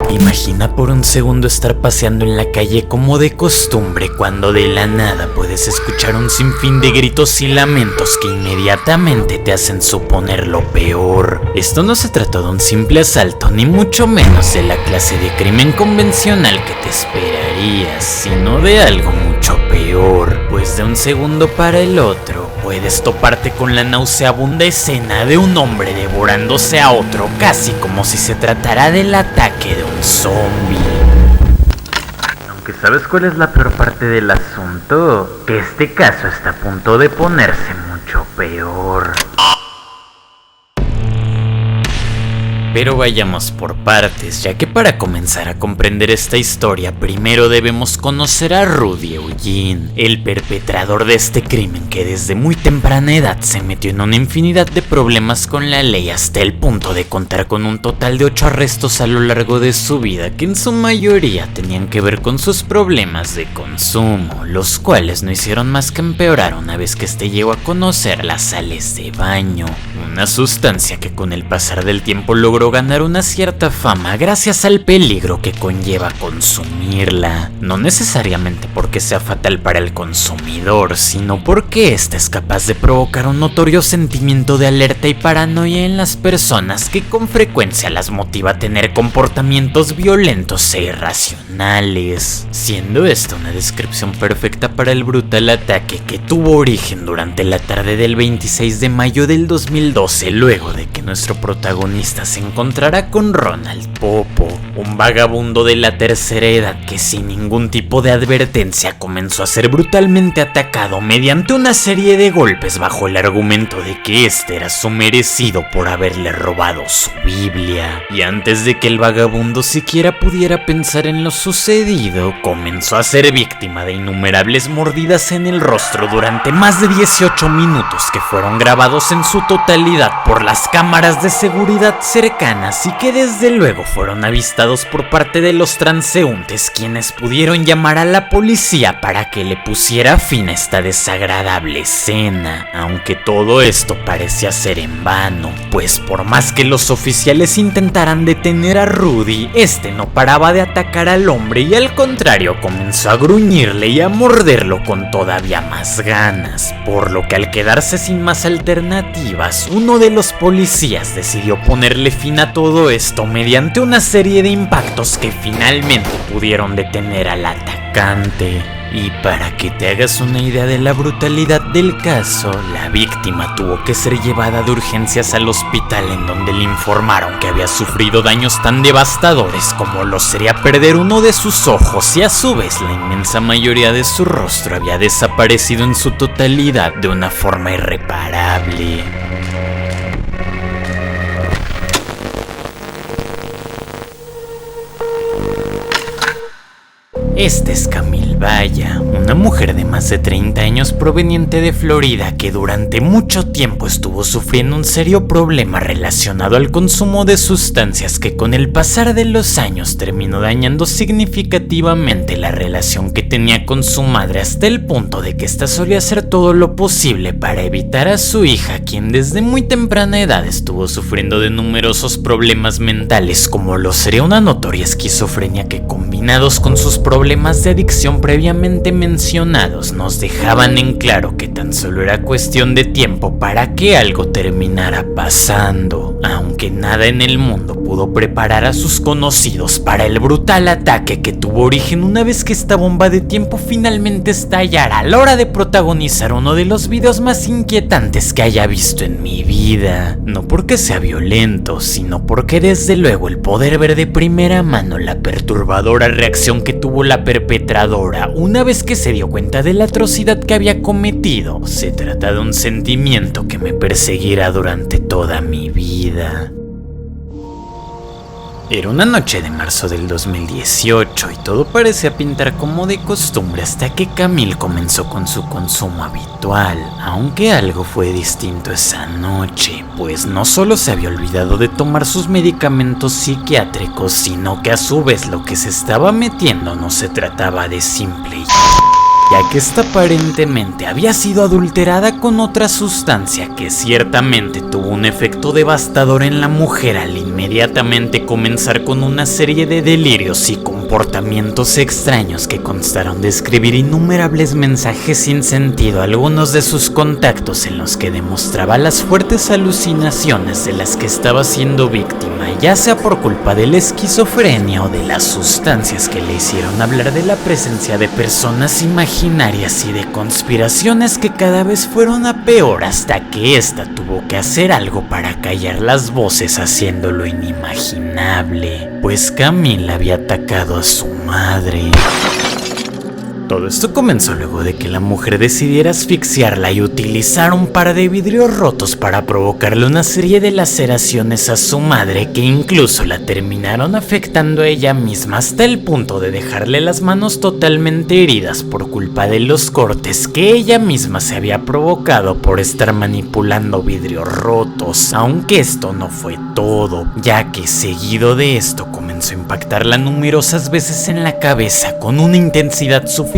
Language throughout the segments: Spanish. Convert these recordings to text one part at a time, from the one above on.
Imagina por un segundo estar paseando en la calle como de costumbre cuando de la nada puedes escuchar un sinfín de gritos y lamentos que inmediatamente te hacen suponer lo peor. Esto no se trató de un simple asalto, ni mucho menos de la clase de crimen convencional que te esperarías, sino de algo mucho peor, pues de un segundo para el otro puedes toparte con la nauseabunda escena de un hombre devorándose a otro, casi como si se tratara del ataque de un zombie. Aunque ¿sabes cuál es la peor parte del asunto? Que este caso está a punto de ponerse mucho peor. Pero vayamos por partes, ya que para comenzar a comprender esta historia primero debemos conocer a Rudy Eugene, el perpetrador de este crimen que desde muy temprana edad se metió en una infinidad de problemas con la ley hasta el punto de contar con un total de 8 arrestos a lo largo de su vida que en su mayoría tenían que ver con sus problemas de consumo, los cuales no hicieron más que empeorar una vez que este llegó a conocer las sales de baño, una sustancia que con el pasar del tiempo logró ganar una cierta fama gracias al peligro que conlleva consumirla, no necesariamente porque sea fatal para el consumidor, sino porque esta es capaz de provocar un notorio sentimiento de alerta y paranoia en las personas que con frecuencia las motiva a tener comportamientos violentos e irracionales, siendo esta una descripción perfecta para el brutal ataque que tuvo origen durante la tarde del 26 de mayo del 2012, luego de que nuestro protagonista se encontrará con Ronald Popo, un vagabundo de la tercera edad que sin ningún tipo de advertencia comenzó a ser brutalmente atacado mediante una serie de golpes bajo el argumento de que este era su merecido por haberle robado su Biblia. Y antes de que el vagabundo siquiera pudiera pensar en lo sucedido, comenzó a ser víctima de innumerables mordidas en el rostro durante más de 18 minutos que fueron grabados en su totalidad por las cámaras de seguridad cercanas y que desde luego fueron avistados por parte de los transeúntes, quienes pudieron llamar a la policía para que le pusiera fin a esta desagradable escena, aunque todo esto parecía ser en vano, pues por más que los oficiales intentaran detener a Rudy, este no paraba de atacar al hombre y al contrario comenzó a gruñirle y a morderlo con todavía más ganas, por lo que al quedarse sin más alternativas, uno de los policías decidió ponerle fin a todo esto mediante una serie de impactos que finalmente pudieron detener al atacante. Y para que te hagas una idea de la brutalidad del caso, la víctima tuvo que ser llevada de urgencias al hospital, en donde le informaron que había sufrido daños tan devastadores como lo sería perder uno de sus ojos, y a su vez la inmensa mayoría de su rostro había desaparecido en su totalidad de una forma irreparable. Esta es Camille Valla, una mujer de más de 30 años proveniente de Florida que durante mucho tiempo estuvo sufriendo un serio problema relacionado al consumo de sustancias que con el pasar de los años terminó dañando significativamente la relación que tenía con su madre, hasta el punto de que ésta solía hacer todo lo posible para evitar a su hija, quien desde muy temprana edad estuvo sufriendo de numerosos problemas mentales, como lo sería una notoria esquizofrenia que, combinados con sus problemas de adicción previamente mencionados, nos dejaban en claro que tan solo era cuestión de tiempo para que algo terminara pasando, aunque nada en el mundo pudo preparar a sus conocidos para el brutal ataque que tuvo origen una vez que esta bomba de tiempo finalmente estallara a la hora de protagonizar uno de los videos más inquietantes que haya visto en mi vida, no porque sea violento, sino porque desde luego el poder ver de primera mano la perturbadora reacción que tuvo la perpetradora una vez que se dio cuenta de la atrocidad que había cometido. Se trata de un sentimiento que me perseguirá durante toda mi vida. Era una noche de marzo del 2018 y todo parecía pintar como de costumbre hasta que Camille comenzó con su consumo habitual, aunque algo fue distinto esa noche, pues no solo se había olvidado de tomar sus medicamentos psiquiátricos, sino que a su vez lo que se estaba metiendo no se trataba de simple ya que esta aparentemente había sido adulterada con otra sustancia que ciertamente tuvo un efecto devastador en la mujer al inmediatamente comenzar con una serie de delirios y comportamientos extraños que constaron de escribir innumerables mensajes sin sentido a algunos de sus contactos en los que demostraba las fuertes alucinaciones de las que estaba siendo víctima, ya sea por culpa de la esquizofrenia o de las sustancias que le hicieron hablar de la presencia de personas imaginarias y de conspiraciones que cada vez fueron a peor hasta que ésta tuvo que hacer algo para callar las voces haciéndolo inimaginable, pues Camille había atacado a su madre. Todo esto comenzó luego de que la mujer decidiera asfixiarla y utilizar un par de vidrios rotos para provocarle una serie de laceraciones a su madre que incluso la terminaron afectando a ella misma hasta el punto de dejarle las manos totalmente heridas por culpa de los cortes que ella misma se había provocado por estar manipulando vidrios rotos. Aunque esto no fue todo, ya que seguido de esto comenzó a impactarla numerosas veces en la cabeza con una intensidad suficiente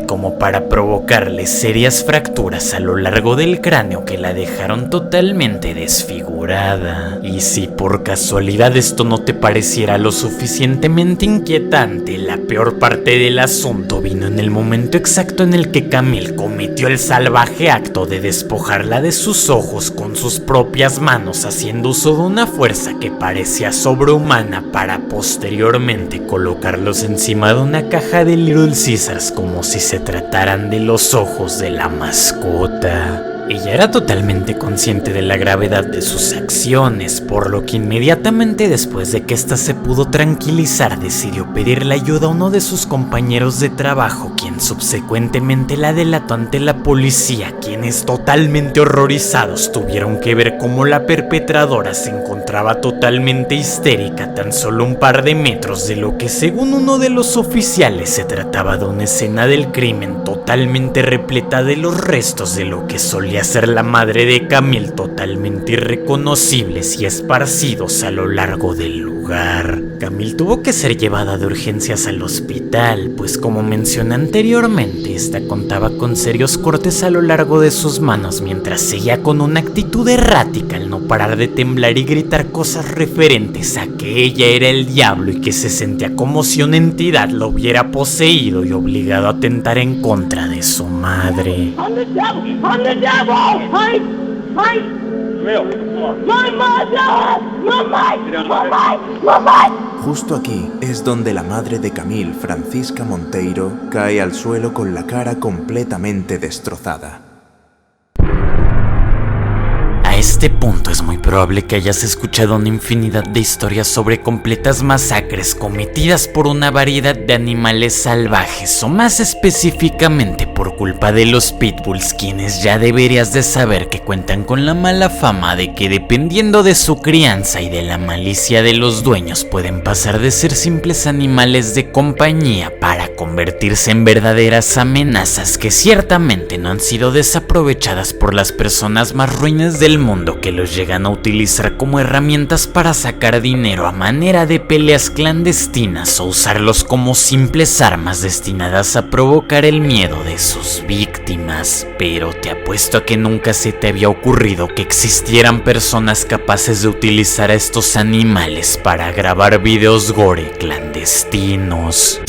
como para provocarle serias fracturas a lo largo del cráneo que la dejaron totalmente desfigurada. Y si por casualidad esto no te pareciera lo suficientemente inquietante, la peor parte del asunto vino en el momento exacto en el que Camille cometió el salvaje acto de despojarla de sus ojos con sus propias manos, haciendo uso de una fuerza que parecía sobrehumana para posteriormente colocarlos encima de una caja de Little Caesars como si se trataran de los ojos de la mascota. Ella era totalmente consciente de la gravedad de sus acciones, por lo que inmediatamente después de que ésta se pudo tranquilizar, decidió pedirle ayuda a uno de sus compañeros de trabajo, quien subsecuentemente la delató ante la policía, quienes totalmente horrorizados tuvieron que ver cómo la perpetradora se encontraba totalmente histérica a tan solo un par de metros de lo que, según uno de los oficiales, se trataba de una escena del crimen totalmente repleta de los restos de lo que solía ser la madre de Camille, totalmente irreconocibles y esparcidos a lo largo del lugar. Camille tuvo que ser llevada de urgencias al hospital, pues como mencioné anteriormente, esta contaba con serios cortes a lo largo de sus manos, mientras seguía con una actitud errática al no parar de temblar y gritar cosas referentes a que ella era el diablo y que se sentía como si una entidad lo hubiera poseído y obligado a atentar en contra de su madre. I'm the devil! Fight! My mother! Justo aquí es donde la madre de Camille, Francisca Monteiro, cae al suelo con la cara completamente destrozada. A este punto es muy probable que hayas escuchado una infinidad de historias sobre completas masacres cometidas por una variedad de animales salvajes, o más específicamente por culpa de los pitbulls, quienes ya deberías de saber que cuentan con la mala fama de que, dependiendo de su crianza y de la malicia de los dueños, pueden pasar de ser simples animales de compañía para convertirse en verdaderas amenazas que ciertamente no han sido desaprovechadas por las personas más ruines del mundo, que los llegan a utilizar como herramientas para sacar dinero a manera de peleas clandestinas o usarlos como simples armas destinadas a provocar el miedo de sus víctimas. Pero te apuesto a que nunca se te había ocurrido que existieran personas capaces de utilizar a estos animales para grabar videos gore clandestinos.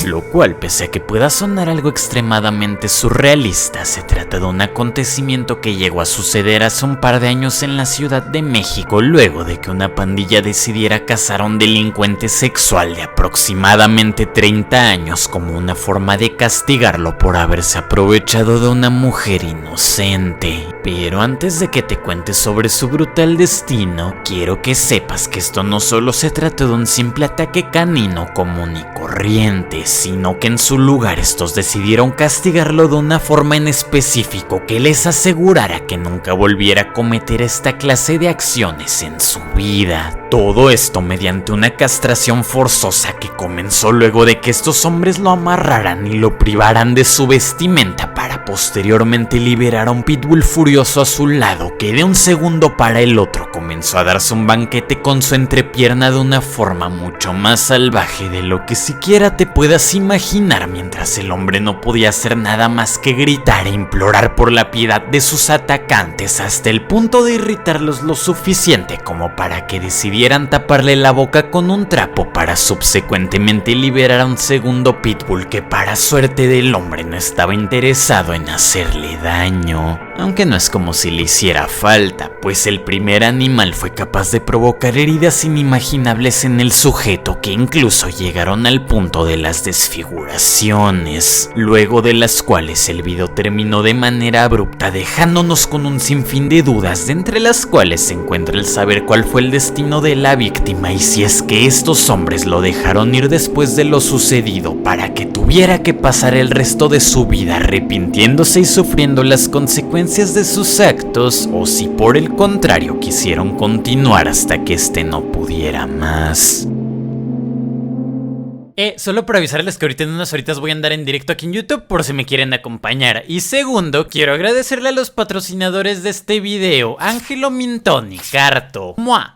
Lo cual, pese a que pueda sonar algo extremadamente surrealista, se trata de un acontecimiento que llegó a suceder hace un par de años en la Ciudad de México, luego de que una pandilla decidiera cazar a un delincuente sexual de aproximadamente 30 años como una forma de castigarlo por haberse aprovechado de una mujer inocente. Pero antes de que te cuente sobre su brutal destino, quiero que sepas que esto no solo se trata de un simple ataque canino común y corriente, sino que en su lugar estos decidieron castigarlo de una forma en específico que les asegurara que nunca volviera a cometer esta clase de acciones en su vida. Todo esto mediante una castración forzosa que comenzó luego de que estos hombres lo amarraran y lo privaran de su vestimenta para posteriormente liberar a un pitbull furioso a su lado que de un segundo para el otro comenzó a darse un banquete con su entrepierna de una forma mucho más salvaje de lo que siquiera te puedas imaginar, mientras el hombre no podía hacer nada más que gritar e implorar por la piedad de sus atacantes, hasta el punto de irritarlos lo suficiente como para que decidieran taparle la boca con un trapo para subsecuentemente liberar a un segundo pitbull que, para suerte del hombre, no estaba interesado en hacerle daño. Aunque no es como si le hiciera falta, pues el primer animal fue capaz de provocar heridas inimaginables en el sujeto que incluso llegaron al punto de las desfiguraciones, luego de las cuales el video terminó de manera abrupta, dejándonos con un sinfín de dudas, de entre las cuales se encuentra el saber cuál fue el destino de la víctima y si es que estos hombres lo dejaron ir después de lo sucedido para que tuviera que pasar el resto de su vida arrepintiéndose y sufriendo las consecuencias de sus actos, o si por el contrario quisieron continuar hasta que este no pudiera más. Solo para avisarles que ahorita en unas horitas voy a andar en directo aquí en YouTube por si me quieren acompañar. Y segundo, quiero agradecerle a los patrocinadores de este video: Ángelo Mintoni, Carto, Mua,